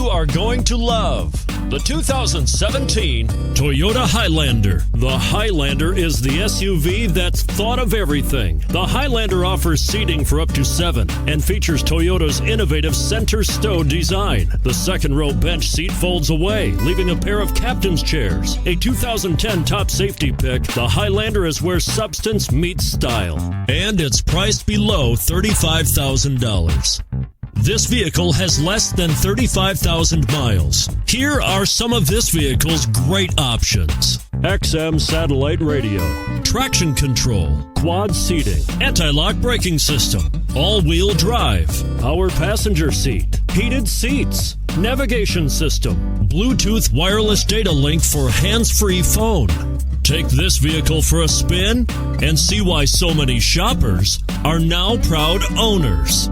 you are going to love the 2017 Toyota Highlander. The Highlander is the SUV that's thought of everything. The Highlander offers seating for up to 7 and features Toyota's innovative center stow design. The second row bench seat folds away, leaving a pair of captain's chairs. A 2010 top safety pick, the Highlander is where substance meets style. And it's priced below $35,000. This vehicle has less than 35,000 miles. Here are some of this vehicle's great options: XM satellite radio, traction control, quad seating, anti-lock braking system, all-wheel drive, power passenger seat, heated seats, navigation system, Bluetooth wireless data link for hands-free phone. Take this vehicle for a spin and see why so many shoppers are now proud owners.